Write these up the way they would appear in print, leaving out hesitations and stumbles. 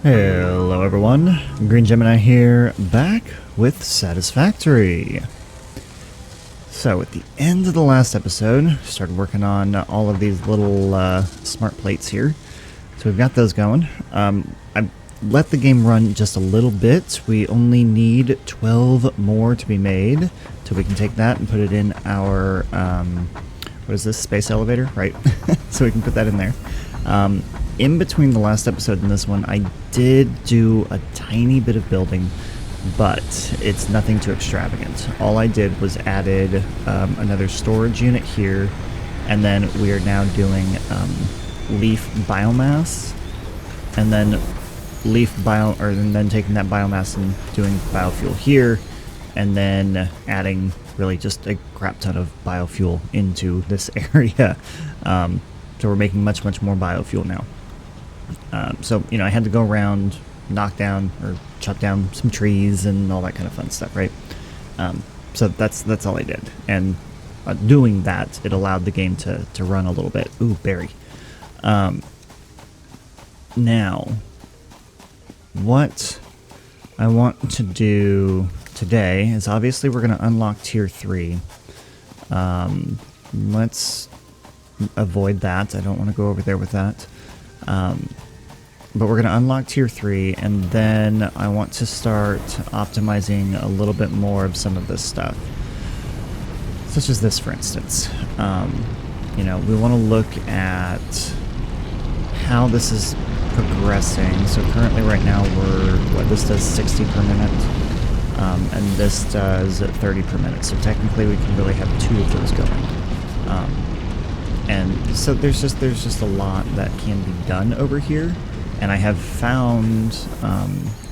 Hello everyone, Green Gemini here, back with Satisfactory. So at the end of the last episode, started working on all of these little smart plates here. So we've got those going. I let the game run just a little bit. We only need 12 more to be made, so we can take that and put it in our, what is this, space elevator, right? So we can put that in there. In between the last episode and this one, I did do a tiny bit of building, but it's nothing too extravagant. All I did was added another storage unit here, and then we are now doing leaf biomass, and then then taking that biomass and doing biofuel here, and then adding really just a crap ton of biofuel into this area. So we're making much more biofuel now. So, you know, I had to go around, knock down or chop down some trees and all that kind of fun stuff, right? So that's all I did. And doing that, it allowed the game to run a little bit. Ooh, berry. Now, what I want to do today is obviously we're going to unlock Tier 3. Let's avoid that. I don't want to go over there with that. But we're going to unlock Tier 3, and then I want to start optimizing a little bit more of some of this stuff. Such as this, for instance. You know, we want to look at how this is progressing. So currently right now this does 60 per minute, and this does 30 per minute. So technically we can really have two of those going. And so there's just a lot that can be done over here. And I have found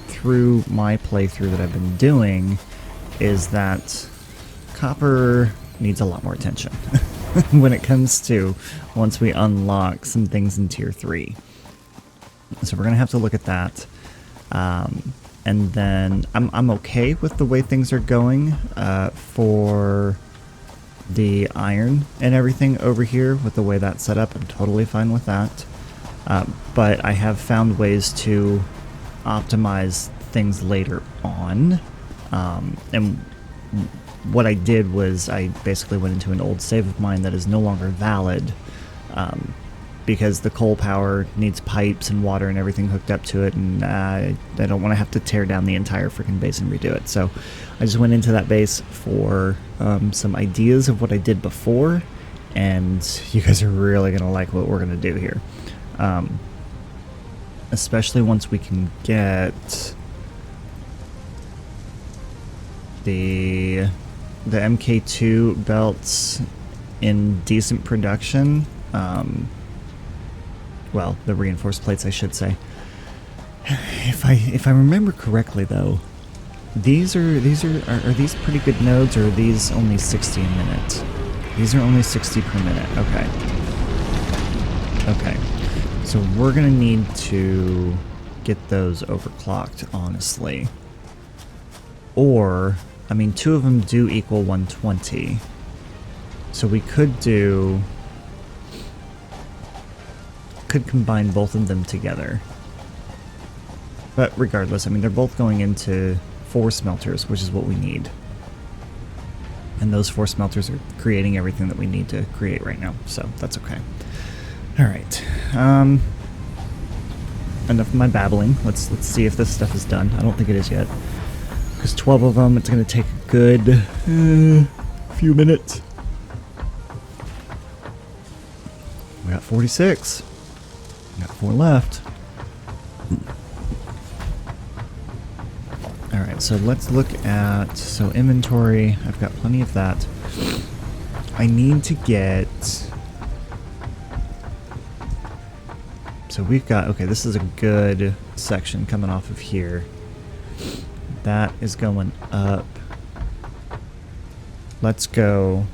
through my playthrough that I've been doing is that copper needs a lot more attention when it comes to once we unlock some things in Tier 3. So we're going to have to look at that. And then I'm okay with the way things are going for the iron and everything over here with the way that's set up. I'm totally fine with that. But I have found ways to optimize things later on. And what I did was I basically went into an old save of mine that is no longer valid, because the coal power needs pipes and water and everything hooked up to it, and I don't want to have to tear down the entire freaking base and redo it. So I just went into that base for some ideas of what I did before, and you guys are really going to like what we're going to do here. Especially once we can get the MK2 belts in decent production. Well, the reinforced plates, I should say. If I remember correctly, though, are these pretty good nodes, or are these only 60 a minute? These are only 60 per minute. Okay. So we're gonna need to get those overclocked, honestly. Or, I mean, two of them do equal 120. So we could combine both of them together. But regardless, I mean, they're both going into 4 smelters, which is what we need. And those 4 smelters are creating everything that we need to create right now, so that's okay. Alright, enough of my babbling. Let's see if this stuff is done. I don't think it is yet. Because 12 of them, it's going to take a good few minutes. We got 46. We got 4 left. Alright, so let's look at, so inventory, I've got plenty of that. I need to get, so we've got, okay, this is a good section coming off of here. That is going up. Let's go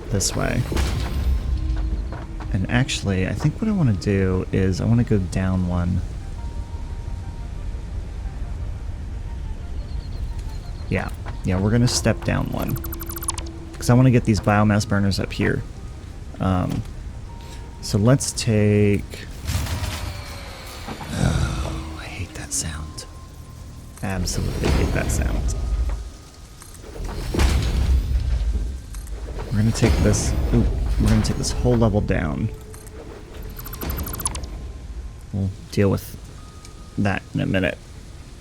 this way. And actually, I think what I want to do is I want to go down one. Yeah, we're going to step down one. Because I want to get these biomass burners up here. So let's take... Oh, I hate that sound. Absolutely hate that sound. We're gonna take this... Ooh, we're gonna take this whole level down. We'll deal with that in a minute.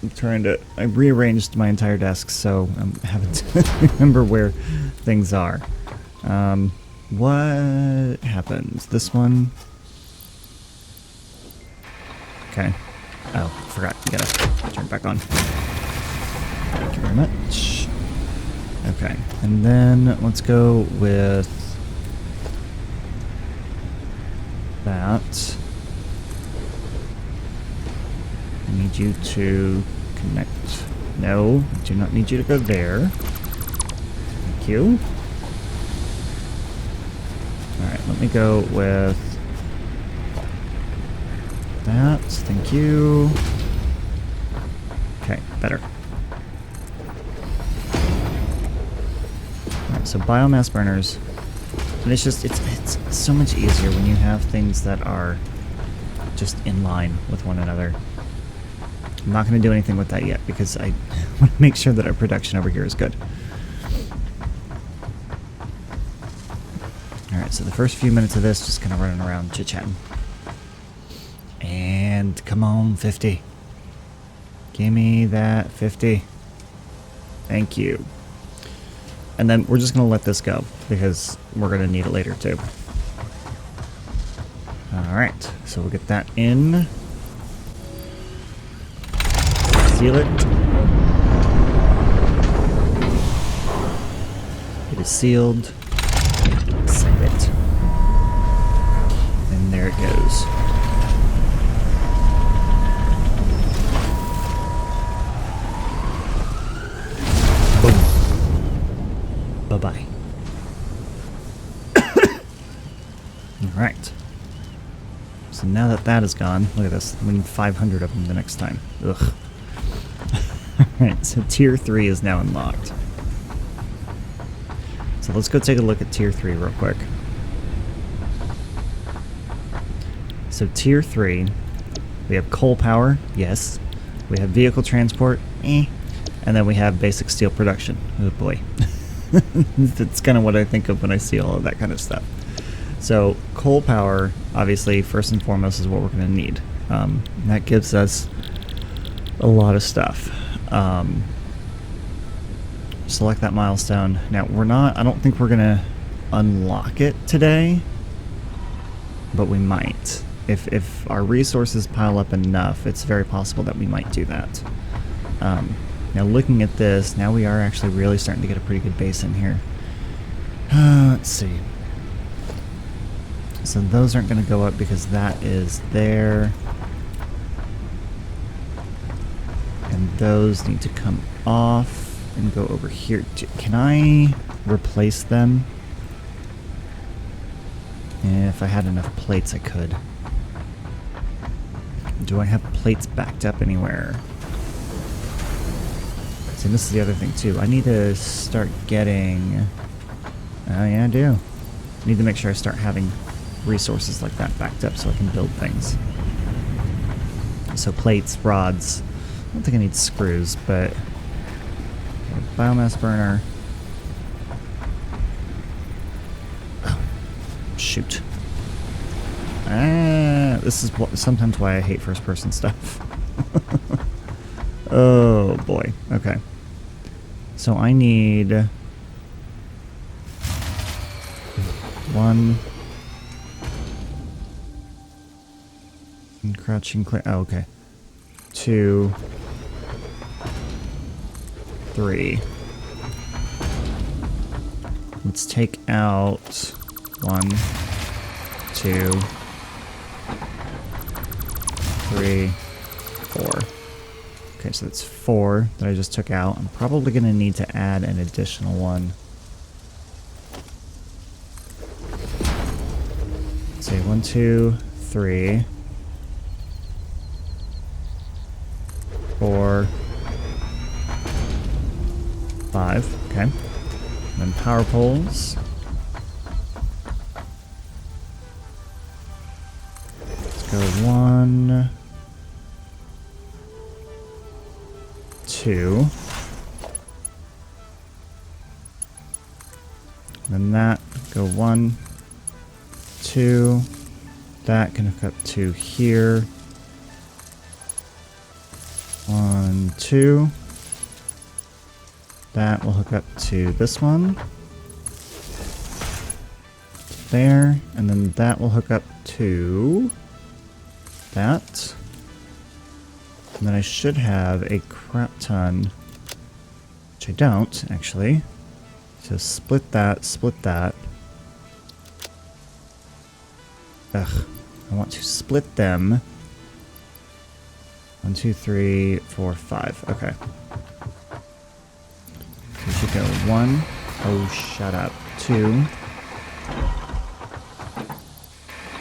I'm trying to... I rearranged my entire desk, so I'm having to remember where things are. What happens? This one? Okay. Oh, forgot. You gotta turn it back on. Thank you very much. Okay. And then let's go with that. I need you to connect. No, I do not need you to go there. Thank you. Alright, let me go with that. Thank you. Okay, better. Alright, so biomass burners. And it's just, it's so much easier when you have things that are just in line with one another. I'm not going to do anything with that yet because I want to make sure that our production over here is good. Alright, so the first few minutes of this, just kind of running around chit-chatting. And come on, 50. Give me that 50. Thank you. And then we're just going to let this go because we're going to need it later too. Alright, so we'll get that in. Seal it. It is sealed. Send it. And there it goes. Boom. Bye-bye. Alright. So now that that is gone, look at this. We need 500 of them the next time. Ugh. Alright, so Tier 3 is now unlocked. So let's go take a look at Tier 3 real quick. So Tier 3, we have coal power, yes. We have vehicle transport, and then we have basic steel production. Oh boy. That's kind of what I think of when I see all of that kind of stuff. So coal power, obviously, first and foremost, is what we're going to need. That gives us a lot of stuff. Select that milestone. Now, I don't think we're going to unlock it today, but we might. If our resources pile up enough, it's very possible that we might do that. Now, looking at this, now we are actually really starting to get a pretty good base in here. Let's see. So those aren't going to go up because that is there. And those need to come off and go over here. Can I replace them? If I had enough plates, I could. Do I have plates backed up anywhere? See, this is the other thing, too. I need to start getting... Oh, yeah, I do. I need to make sure I start having resources like that backed up so I can build things. So plates, rods. I don't think I need screws, but... Biomass burner. Oh, shoot. This is sometimes why I hate first-person stuff. Oh, boy. Okay. So I need... 1... And crouching clear... Oh, okay. 2... 3. Let's take out 1, 2, 3, 4. Okay, so that's 4 that I just took out. I'm probably going to need to add an additional one. Let's say 1, 2, 3, 4, 5. Okay. And then power poles. Go 1, 2. Then that, go 1, 2. That can hook up to here. 1, 2. That will hook up to this one. There. And then that will hook up to that. And then I should have a crap ton, which I don't, actually. So split that, split that. Ugh. I want to split them. 1, 2, 3, 4, 5. Okay. We should go 1. Oh, shut up. 2.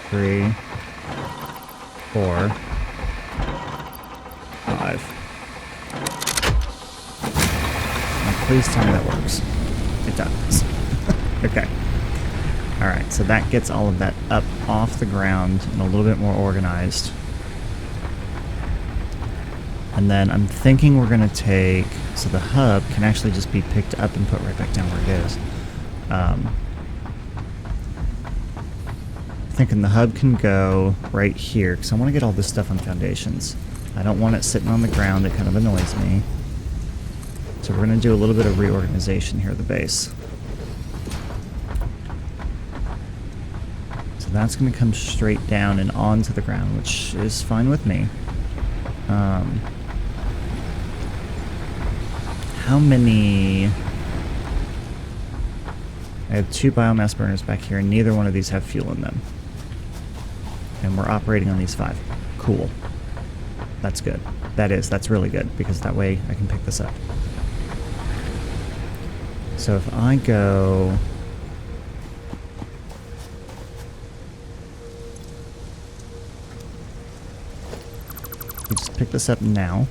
3. 4. 5. Now please tell me that works. It does. Okay. Alright, so that gets all of that up off the ground and a little bit more organized. And then I'm thinking we're going to take... So the hub can actually just be picked up and put right back down where it is. Thinking the hub can go right here, because I want to get all this stuff on foundations. I don't want it sitting on the ground. It kind of annoys me. So we're going to do a little bit of reorganization here at the base. So that's going to come straight down and onto the ground, which is fine with me. How many... I have 2 biomass burners back here, and neither one of these have fuel in them. And we're operating on these 5. Cool. That's good. That's really good, because that way I can pick this up. So if I go... We just pick this up now.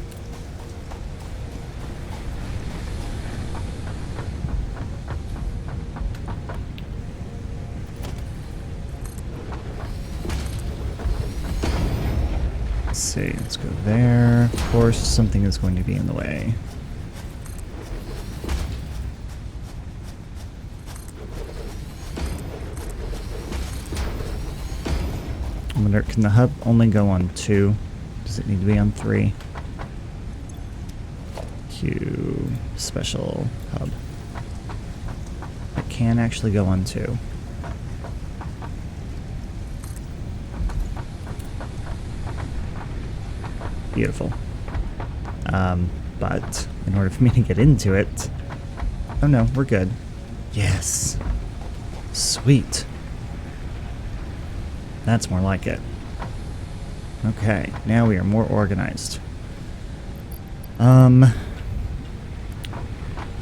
Let's see, let's go there. Of course, something is going to be in the way. I wonder, can the hub only go on 2? Does it need to be on 3? Q special hub. It can actually go on 2. Beautiful. But in order for me to get into it... Oh no, we're good. Yes. Sweet. That's more like it. Okay, now we are more organized. I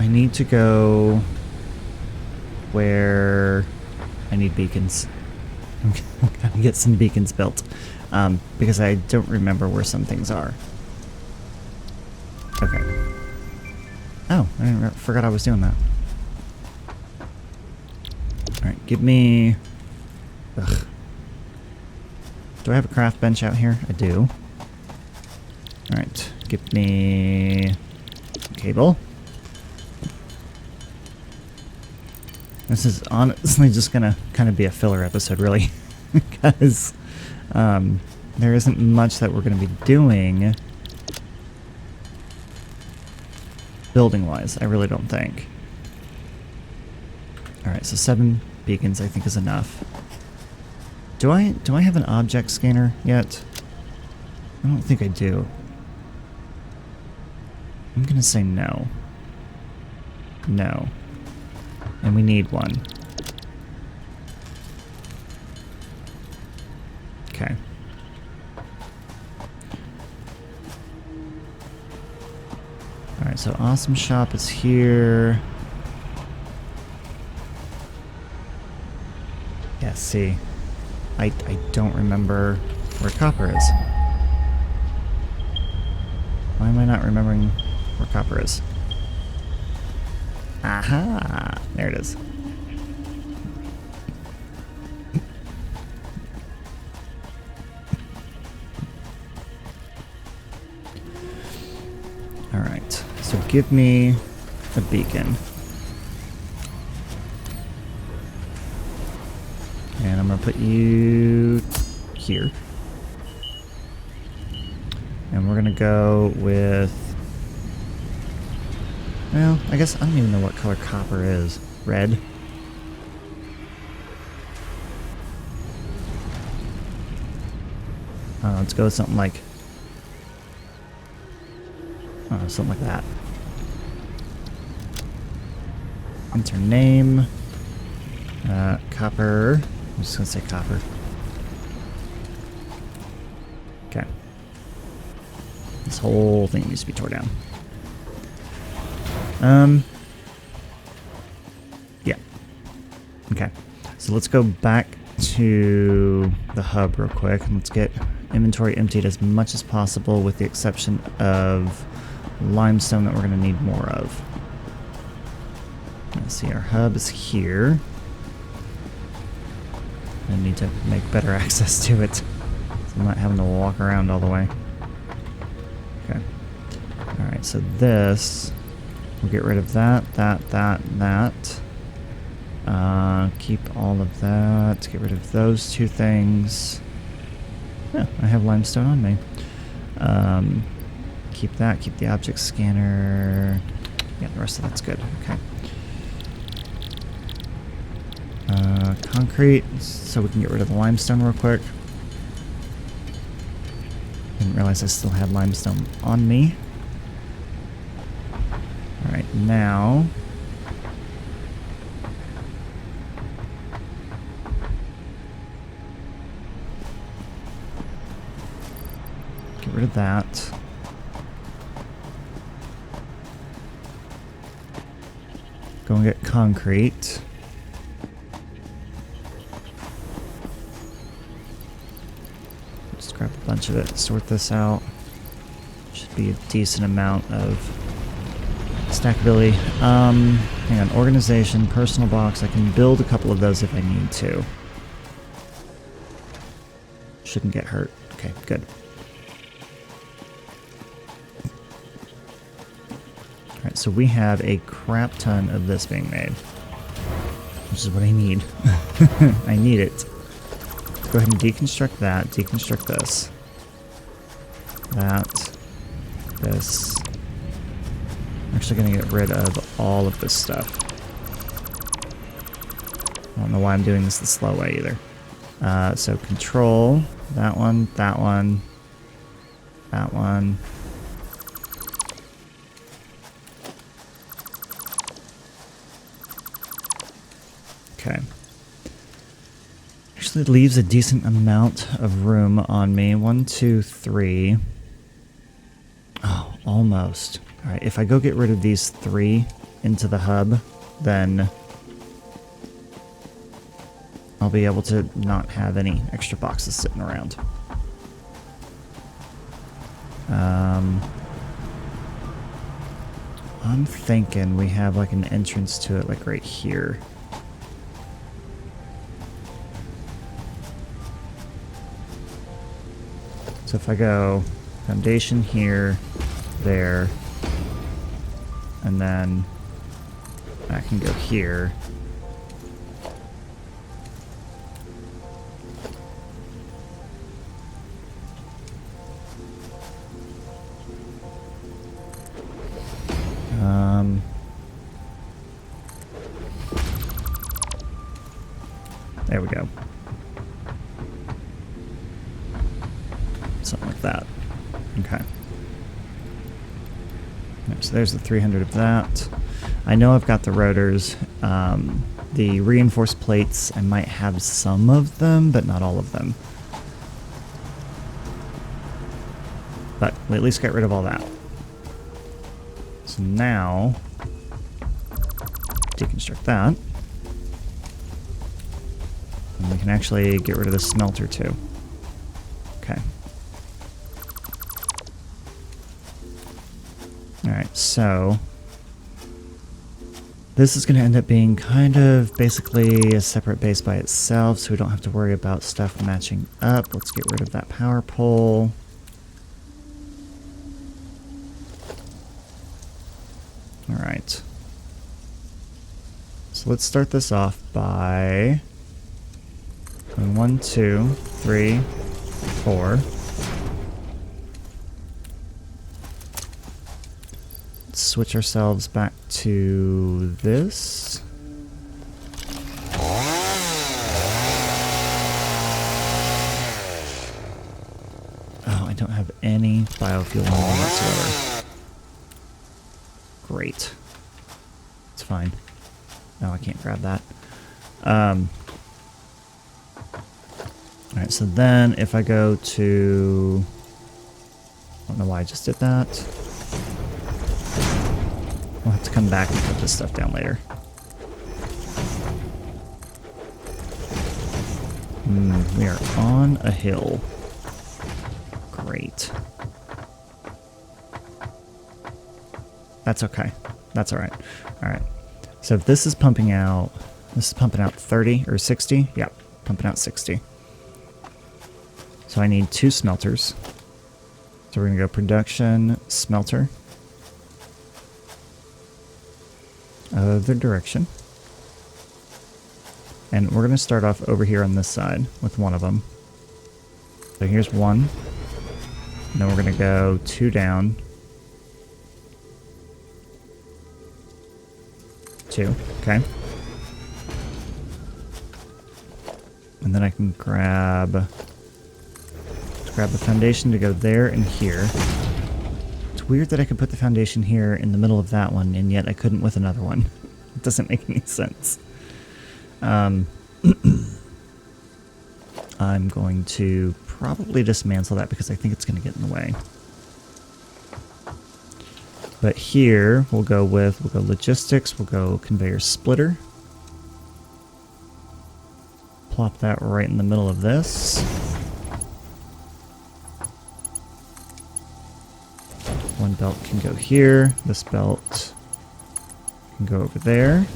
need to go where I need beacons. I'm gonna get some beacons built. Because I don't remember where some things are. Okay. Oh, I forgot I was doing that. Alright, give me... Ugh. Do I have a craft bench out here? I do. Alright, give me... cable. This is honestly just gonna kind of be a filler episode, really. Because... there isn't much that we're going to be doing building-wise, I really don't think. Alright, so 7 beacons I think is enough. Do I have an object scanner yet? I don't think I do. I'm going to say no. No. And we need one. Okay. Alright, so Awesome Shop is here. Yeah, see. I don't remember where copper is. Why am I not remembering where copper is? Aha! There it is. Alright, so give me a beacon. And I'm going to put you here. And we're going to go with... Well, I guess I don't even know what color copper is. Red? Let's go with something like... something like that. Enter name. Copper. I'm just going to say copper. Okay. This whole thing needs to be torn down. Yeah. Okay. So let's go back to the hub real quick and let's get inventory emptied as much as possible with the exception of limestone that we're going to need more of. Let's see, our hub is here. I need to make better access to it, so I'm not having to walk around all the way. Okay. Alright, so this, we'll get rid of that, and that. Keep all of that, get rid of those two things. Yeah, I have limestone on me. Keep that, keep the object scanner. Yeah, the rest of that's good, okay. Concrete, so we can get rid of the limestone real quick. Didn't realize I still had limestone on me. Alright, now... get rid of that. Go and get concrete. Just grab a bunch of it, sort this out. Should be a decent amount of stackability. Hang on, organization, personal box. I can build a couple of those if I need to. Shouldn't get hurt. Okay, good. Alright, so we have a crap ton of this being made. Which is what I need. I need it. Go ahead and deconstruct that, deconstruct this. That. This. I'm actually going to get rid of all of this stuff. I don't know why I'm doing this the slow way either. So control, that one, that one, that one. Okay. Actually, it leaves a decent amount of room on me. 1, 2, 3. Oh, almost. Alright, if I go get rid of these 3 into the hub, then I'll be able to not have any extra boxes sitting around. I'm thinking we have like an entrance to it like right here. So if I go foundation here, there, and then I can go here. There we go. Something like that. Okay. So there's the 300 of that. I know I've got the rotors. The reinforced plates, I might have some of them, but not all of them. But we at least get rid of all that. So now, deconstruct that. And we can actually get rid of the smelter too. Okay. Alright, so this is going to end up being kind of basically a separate base by itself, so we don't have to worry about stuff matching up. Let's get rid of that power pole. So let's start this off by going 1, 2, 3, 4. Let's switch ourselves back to this. Oh, I don't have any biofuel on me whatsoever. Great. It's fine. No, I can't grab that. Alright, so then if I go to... I don't know why I just did that. We'll have to come back and put this stuff down later. We are on a hill. Great. That's okay. That's alright. Alright. So if this is pumping out 30 or 60? Yeah, pumping out 60. So I need 2 smelters. So we're going to go production, smelter. Other direction. And we're going to start off over here on this side with one of them. So here's 1. And then we're going to go 2 down. 2, okay. And then I can grab the foundation to go there and here. It's weird that I could put the foundation here in the middle of that one, and yet I couldn't with another one. It doesn't make any sense. I'm going to probably dismantle that because I think it's going to get in the way. But here we'll go logistics, we'll go conveyor splitter. Plop that right in the middle of this. One belt can go here, this belt can go over there.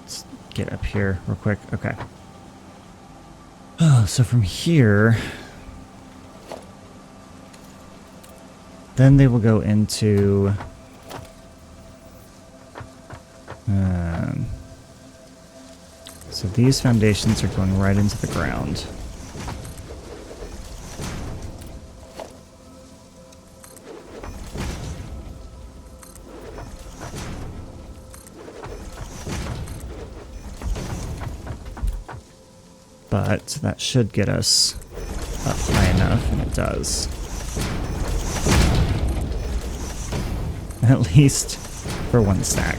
Let's get up here real quick. Okay. Oh, so from here, then they will go into so these foundations are going right into the ground. But that should get us up high enough, and it does. At least for 1 stack.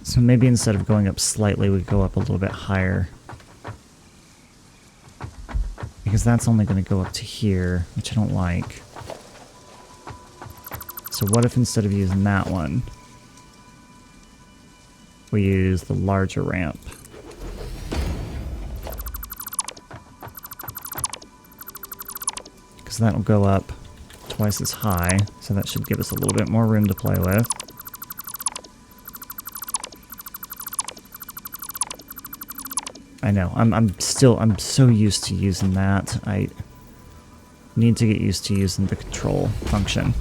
So maybe instead of going up slightly, we go up a little bit higher. Because that's only going to go up to here, which I don't like. So what if instead of using that one, we use the larger ramp? Because that'll go up twice as high, so that should give us a little bit more room to play with. I know, I'm so used to using that. I need to get used to using the control function.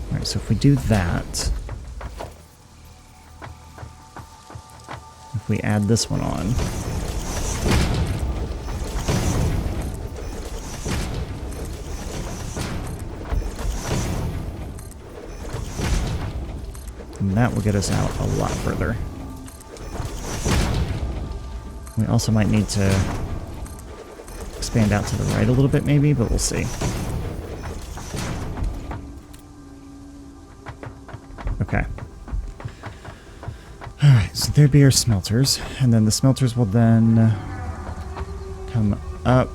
Alright, so if we do that, if we add this one on, and that will get us out a lot further. We also might need to expand out to the right a little bit maybe, but we'll see. Okay. Alright, so there'd be our smelters, and then the smelters will then come up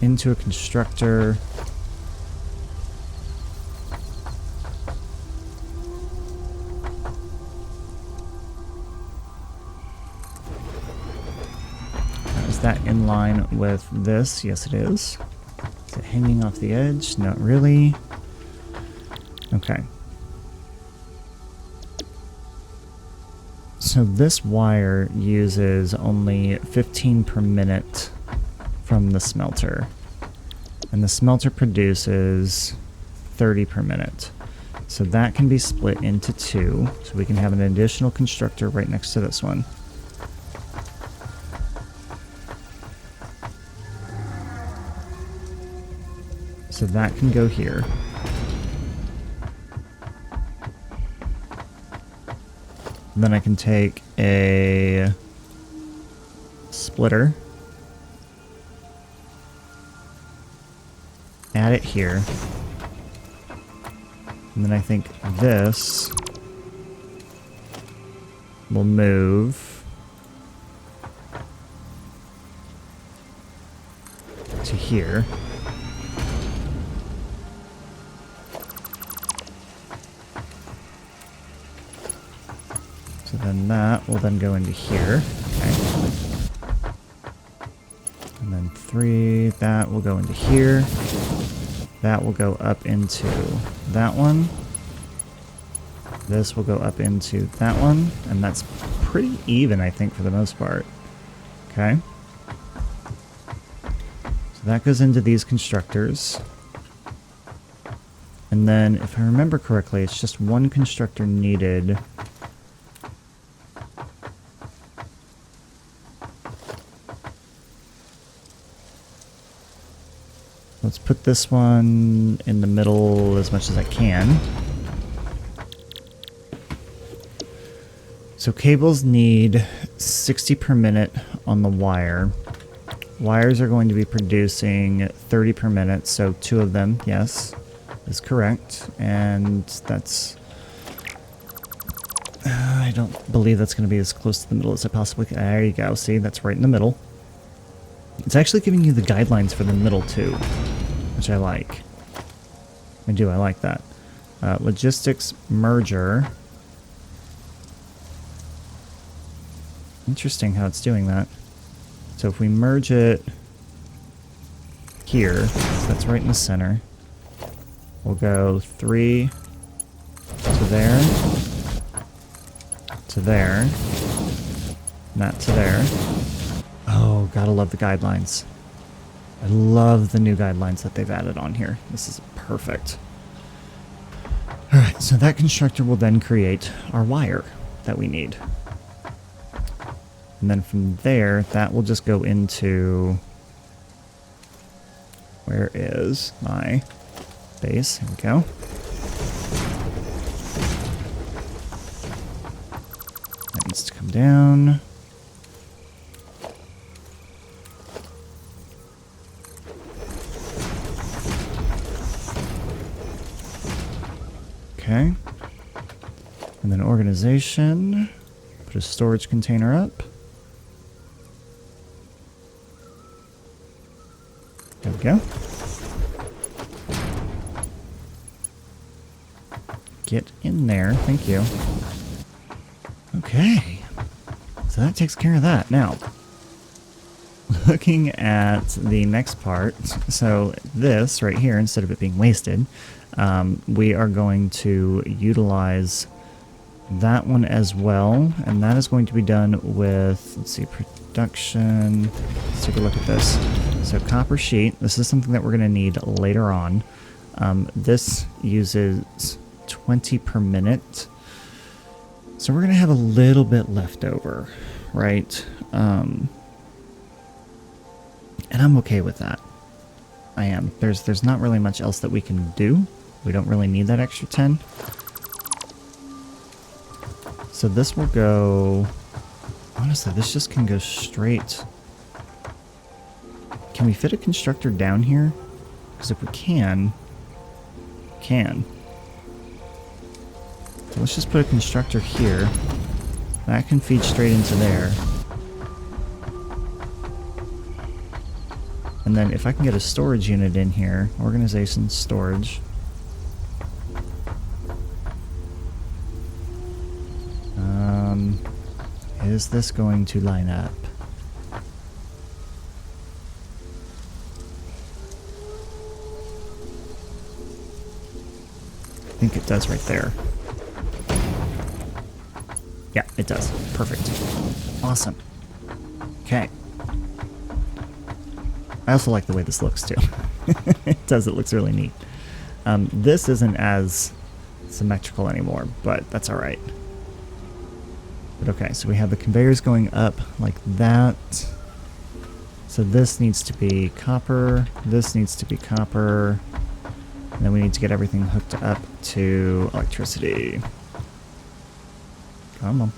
into a constructor. Is that in line with this? Yes, it is. Is it hanging off the edge? Not really. Okay. So this wire uses only 15 per minute from the smelter. And the smelter produces 30 per minute. So that can be split into 2. So we can have an additional constructor right next to this one. So that can go here. And then I can take a splitter, add it here, and then I think this will move to here. So then that will then go into here. Okay. And then 3, that will go into here. That will go up into that one. This will go up into that one. And that's pretty even, I think, for the most part. Okay. So that goes into these constructors. And then, if I remember correctly, it's just one constructor needed. Let's put this one in the middle as much as I can. So cables need 60 per minute on the wire. Wires are going to be producing 30 per minute, so 2 of them, yes, is correct. And that's... I don't believe that's going to be as close to the middle as I possibly can. There you go, see, that's right in the middle. It's actually giving you the guidelines for the middle too, which I like. I like that. Logistics merger. Interesting how it's doing that. So if we merge it here, so that's right in the center. We'll go 3 to there, to there, and that to there. Oh, gotta love the guidelines. I love the new guidelines that they've added on here. This is perfect. Alright, so that constructor will then create our wire that we need. And then from there, that will just go into... Where is my base? Here we go. That needs to come down. Okay. And then organization. Put a storage container up. There we go. Get in there. Thank you. Okay. So that takes care of that. Now, looking at the next part, so this right here, instead of it being wasted, we are going to utilize that one as well, and that is going to be done with, let's see, production. Let's take a look at this. So copper sheet, this is something that we're going to need later on. This uses 20 per minute. So we're going to have a little bit left over, right? And I'm okay with that. I am. There's not really much else that we can do. We don't really need that extra 10. So this will go... Honestly, this just can go straight. Can we fit a constructor down here? Because if we can... So let's just put a constructor here. That can feed straight into there. And then if I can get a storage unit in here, organization, storage. Is this going to line up? I think it does right there. Yeah, it does. Perfect. Awesome. Okay. I also like the way this looks too. It does, it looks really neat. This isn't as symmetrical anymore, but that's alright. But okay, so we have the conveyors going up like that. So this needs to be copper, this needs to be copper, and then we need to get everything hooked up to electricity. Come on.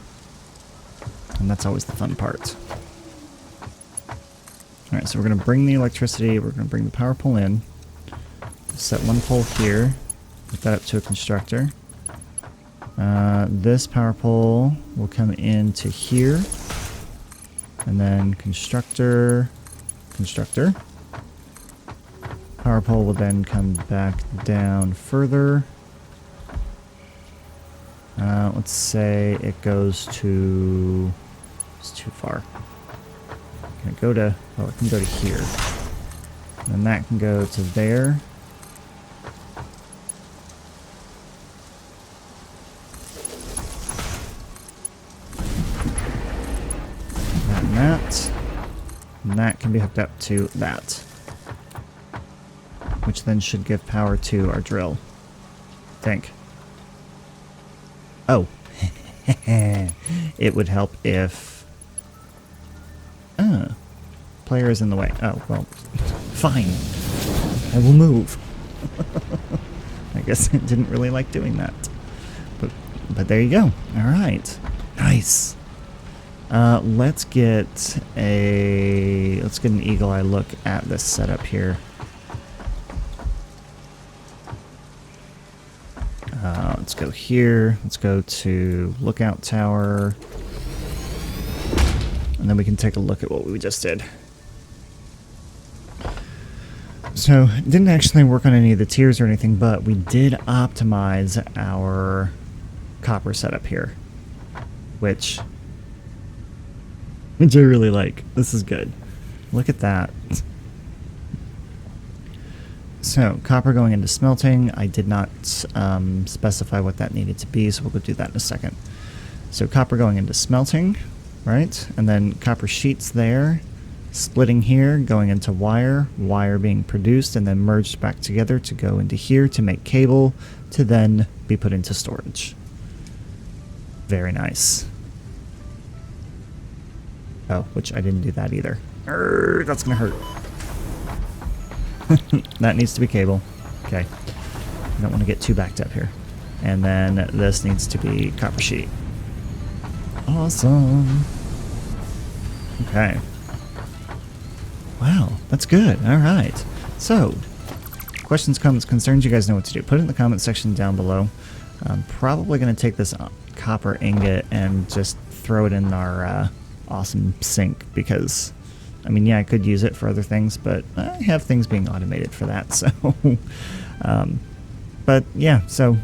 And that's always the fun part. Alright, so we're going to bring the electricity, we're going to bring the power pole in, set one pole here, hook that up to a constructor. This power pole will come into here, and then constructor, constructor. Power pole will then come back down further. Let's say it goes to... it's too far. Can it go to... well, it can go to here. And then that can go to there. That and that. And that can be hooked up to that. Which then should give power to our drill. I think. Oh. It would help if... player is in the way. Oh, well, fine. I will move. I guess it didn't really like doing that. But there you go. Alright. Nice. Let's get an eagle eye look at this setup here. Let's go here. Let's go to lookout tower. And then we can take a look at what we just did. So, it didn't actually work on any of the tiers or anything, but we did optimize our copper setup here. Which I really like. This is good. Look at that. So, copper going into smelting. I did not specify what that needed to be, so we'll go do that in a second. So, copper going into smelting, right? And then copper sheets there, splitting here, going into wire, wire being produced and then merged back together to go into here to make cable, to then be put into storage. Very nice. Oh, which I didn't do that either. That's gonna hurt. That needs to be cable. Okay. I don't want to get too backed up here. And then this needs to be copper sheet. Awesome. Okay. Wow, that's good. Alright. So, questions, comments, concerns, you guys know what to do. Put it in the comment section down below. I'm probably going to take this copper ingot and just throw it in our awesome sink because... I mean, yeah, I could use it for other things, but I have things being automated for that, so... but, yeah, so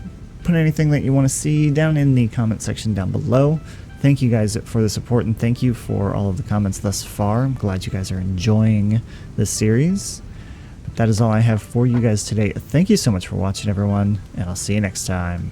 put anything that you want to see down in the comment section down below. Thank you guys for the support, and thank you for all of the comments thus far. I'm glad you guys are enjoying this series. But that is all I have for you guys today. Thank you so much for watching, everyone, and I'll see you next time.